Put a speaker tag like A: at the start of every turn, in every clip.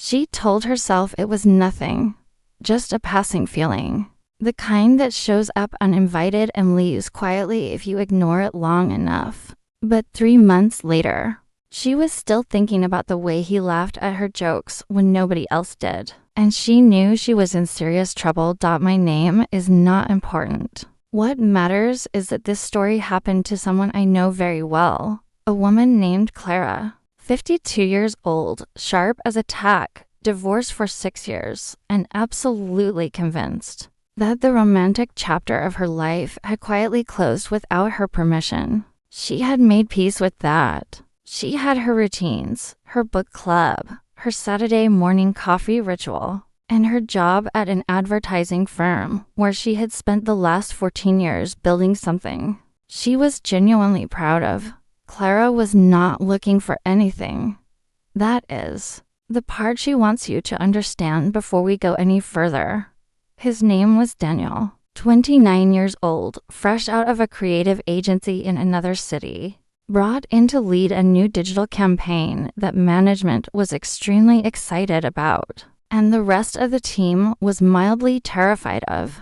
A: She told herself it was nothing, just a passing feeling. The kind that shows up uninvited and leaves quietly if you ignore it long enough. But 3 months later, she was still thinking about the way he laughed at her jokes when nobody else did. And she knew she was in serious trouble. My name is not important. What matters is that this story happened to someone I know very well. A woman named Clara, 52 years old, sharp as a tack, divorced for 6 years, and absolutely convinced that the romantic chapter of her life had quietly closed without her permission. She had made peace with that. She had her routines, her book club, her Saturday morning coffee ritual, and her job at an advertising firm where she had spent the last 14 years building something she was genuinely proud of. Clara was not looking for anything. That is the part she wants you to understand before we go any further. His name was Daniel, 29 years old, fresh out of a creative agency in another city, brought in to lead a new digital campaign that management was extremely excited about, and the rest of the team was mildly terrified of.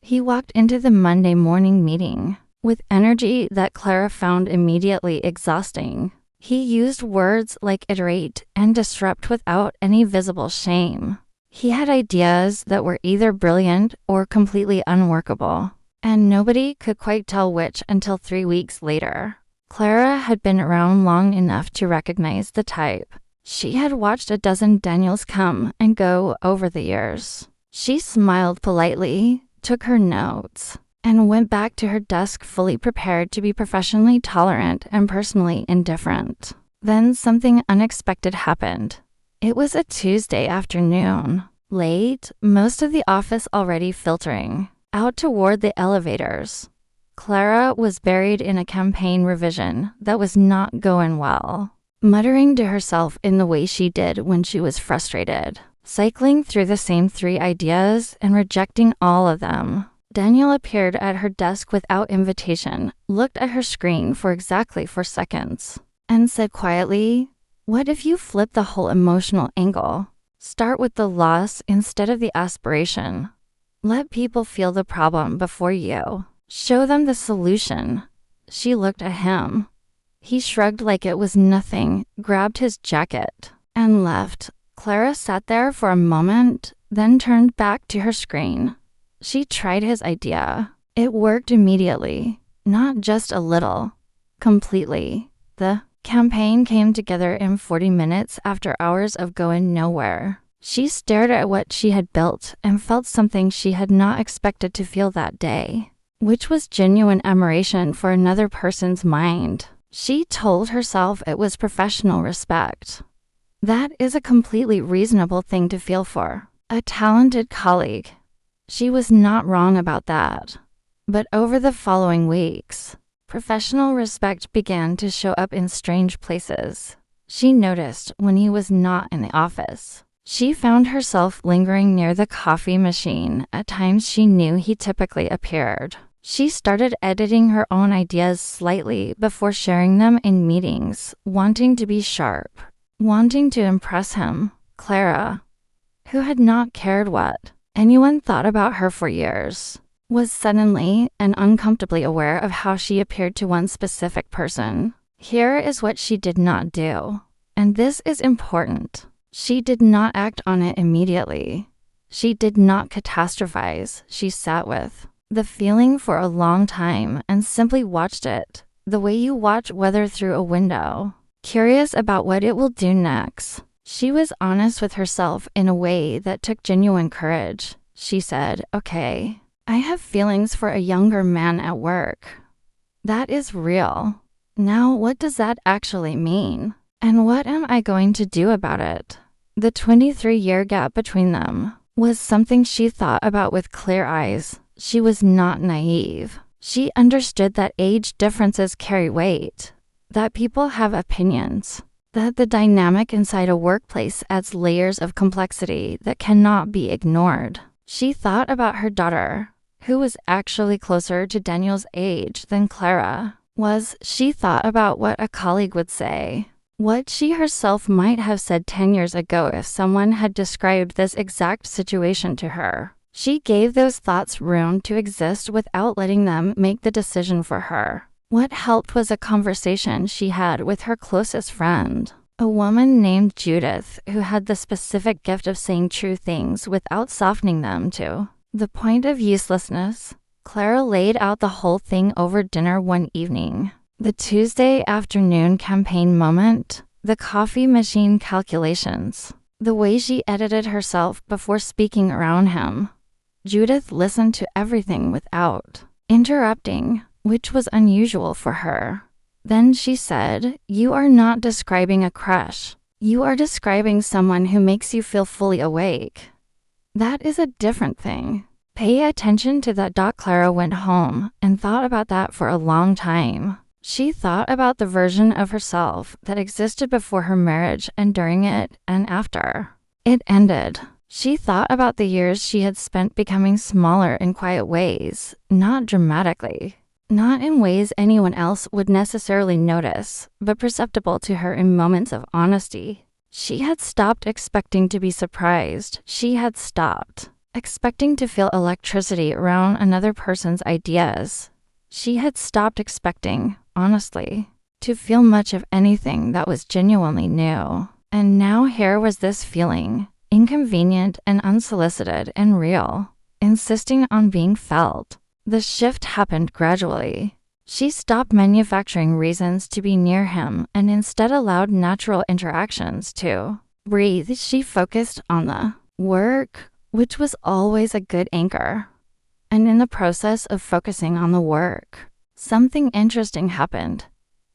A: He walked into the Monday morning meeting with energy that Clara found immediately exhausting. He used words like iterate and disrupt without any visible shame. He had ideas that were either brilliant or completely unworkable, and nobody could quite tell which until 3 weeks later. Clara had been around long enough to recognize the type. She had watched a dozen Daniels come and go over the years. She smiled politely, took her notes, and went back to her desk fully prepared to be professionally tolerant and personally indifferent. Then something unexpected happened. It was a Tuesday afternoon, late, most of the office already filtering out toward the elevators. Clara was buried in a campaign revision that was not going well, muttering to herself in the way she did when she was frustrated, cycling through the same 3 ideas and rejecting all of them. Daniel appeared at her desk without invitation, looked at her screen for exactly 4 seconds, and said quietly, "What if you flip the whole emotional angle? Start with the loss instead of the aspiration. Let people feel the problem before you. Show them the solution." She looked at him. He shrugged like it was nothing, grabbed his jacket, and left. Clara sat there for a moment, then turned back to her screen. She tried his idea. It worked immediately, not just a little, completely. The campaign came together in 40 minutes after hours of going nowhere. She stared at what she had built and felt something she had not expected to feel that day, which was genuine admiration for another person's mind. She told herself it was professional respect. That is a completely reasonable thing to feel for a talented colleague. She was not wrong about that. But over the following weeks, professional respect began to show up in strange places. She noticed when he was not in the office. She found herself lingering near the coffee machine at times she knew he typically appeared. She started editing her own ideas slightly before sharing them in meetings, wanting to be sharp, wanting to impress him. Clara, who had not cared what anyone thought about her for years, was suddenly and uncomfortably aware of how she appeared to one specific person. Here is what she did not do, and this is important. She did not act on it immediately. She did not catastrophize. She sat with the feeling for a long time and simply watched it, the way you watch weather through a window, curious about what it will do next. She was honest with herself in a way that took genuine courage. She said, "Okay, I have feelings for a younger man at work. That is real. Now, what does that actually mean? And what am I going to do about it?" The 23-year gap between them was something she thought about with clear eyes. She was not naive. She understood that age differences carry weight, that people have opinions, that the dynamic inside a workplace adds layers of complexity that cannot be ignored. She thought about her daughter, who was actually closer to Daniel's age than Clara was. She thought about what a colleague would say. What she herself might have said 10 years ago if someone had described this exact situation to her. She gave those thoughts room to exist without letting them make the decision for her. What helped was a conversation she had with her closest friend, a woman named Judith, who had the specific gift of saying true things without softening them to the point of uselessness. Clara laid out the whole thing over dinner one evening. The Tuesday afternoon campaign moment, the coffee machine calculations, the way she edited herself before speaking around him. Judith listened to everything without interrupting, which was unusual for her. Then she said, "You are not describing a crush. You are describing someone who makes you feel fully awake. That is a different thing. Pay attention to that." Clara went home and thought about that for a long time. She thought about the version of herself that existed before her marriage and during it and after it ended. She thought about the years she had spent becoming smaller in quiet ways, not dramatically, not in ways anyone else would necessarily notice, but perceptible to her in moments of honesty. She had stopped expecting to be surprised. She had stopped expecting to feel electricity around another person's ideas. She had stopped expecting, honestly, to feel much of anything that was genuinely new. And now here was this feeling, inconvenient and unsolicited and real, insisting on being felt. The shift happened gradually. She stopped manufacturing reasons to be near him and instead allowed natural interactions to breathe. She focused on the work, which was always a good anchor. And in the process of focusing on the work, something interesting happened.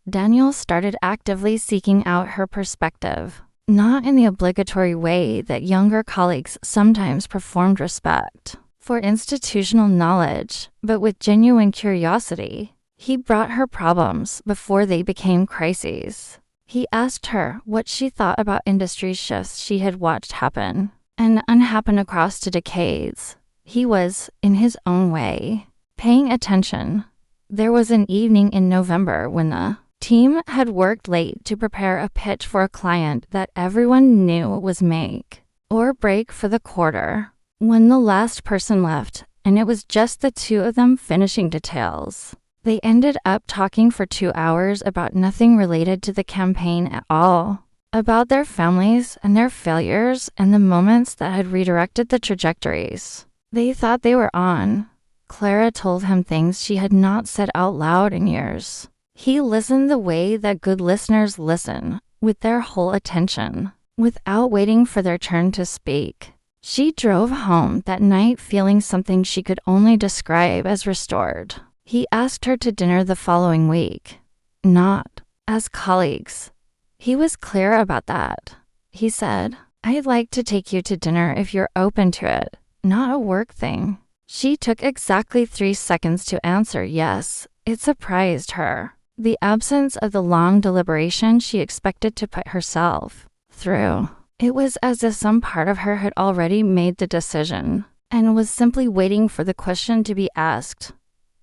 A: Daniel started actively seeking out her perspective, not in the obligatory way that younger colleagues sometimes performed respect for institutional knowledge, but with genuine curiosity. He brought her problems before they became crises. He asked her what she thought about industry shifts she had watched happen and unhappen across the decades. He was, in his own way, paying attention. There was an evening in November when the team had worked late to prepare a pitch for a client that everyone knew was make or break for the quarter. When the last person left, and it was just the two of them finishing details, they ended up talking for 2 hours about nothing related to the campaign at all, about their families and their failures and the moments that had redirected the trajectories they thought they were on. Clara told him things she had not said out loud in years. He listened the way that good listeners listen, with their whole attention, without waiting for their turn to speak. She drove home that night feeling something she could only describe as restored. He asked her to dinner the following week, not as colleagues. He was clear about that. He said, "I'd like to take you to dinner if you're open to it, not a work thing." She took exactly 3 seconds to answer yes. It surprised her. The absence of the long deliberation she expected to put herself through. It was as if some part of her had already made the decision and was simply waiting for the question to be asked.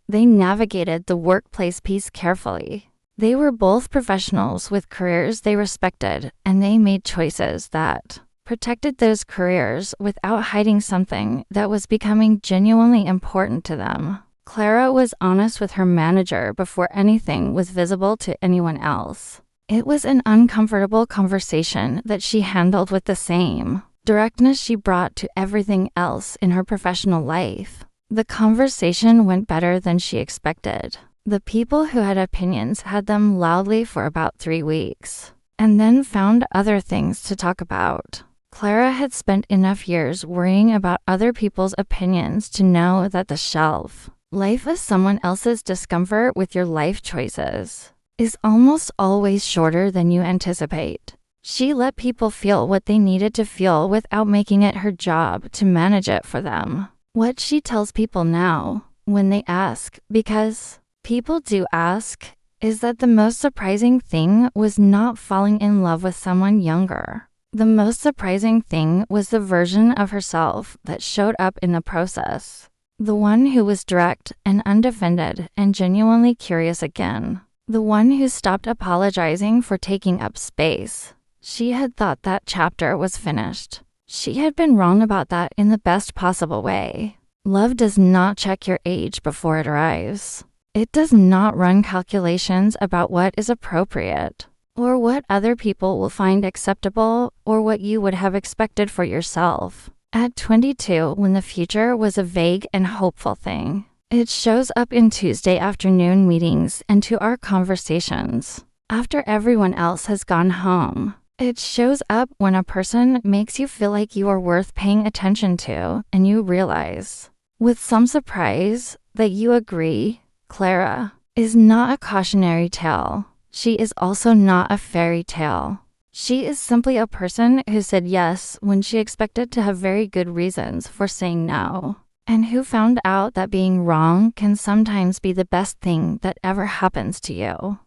A: They navigated the workplace piece carefully. They were both professionals with careers they respected, and they made choices that protected those careers without hiding something that was becoming genuinely important to them. Clara was honest with her manager before anything was visible to anyone else. It was an uncomfortable conversation that she handled with the same directness she brought to everything else in her professional life. The conversation went better than she expected. The people who had opinions had them loudly for about 3 weeks, and then found other things to talk about. Clara had spent enough years worrying about other people's opinions to know that the shelf life of someone else's discomfort with your life choices is almost always shorter than you anticipate. She let people feel what they needed to feel without making it her job to manage it for them. What she tells people now, when they ask, because people do ask, is that the most surprising thing was not falling in love with someone younger. The most surprising thing was the version of herself that showed up in the process. The one who was direct and undefended and genuinely curious again. the one who stopped apologizing for taking up space. She had thought that chapter was finished. She had been wrong about that in the best possible way. Love does not check your age before it arrives. It does not run calculations about what is appropriate, or what other people will find acceptable, or what you would have expected for yourself. At 22, when the future was a vague and hopeful thing, it shows up in Tuesday afternoon meetings and to our conversations. After everyone else has gone home, it shows up when a person makes you feel like you are worth paying attention to, and you realize, with some surprise, that you agree. Clara is not a cautionary tale. She is also not a fairy tale. She is simply a person who said yes when she expected to have very good reasons for saying no, and who found out that being wrong can sometimes be the best thing that ever happens to you.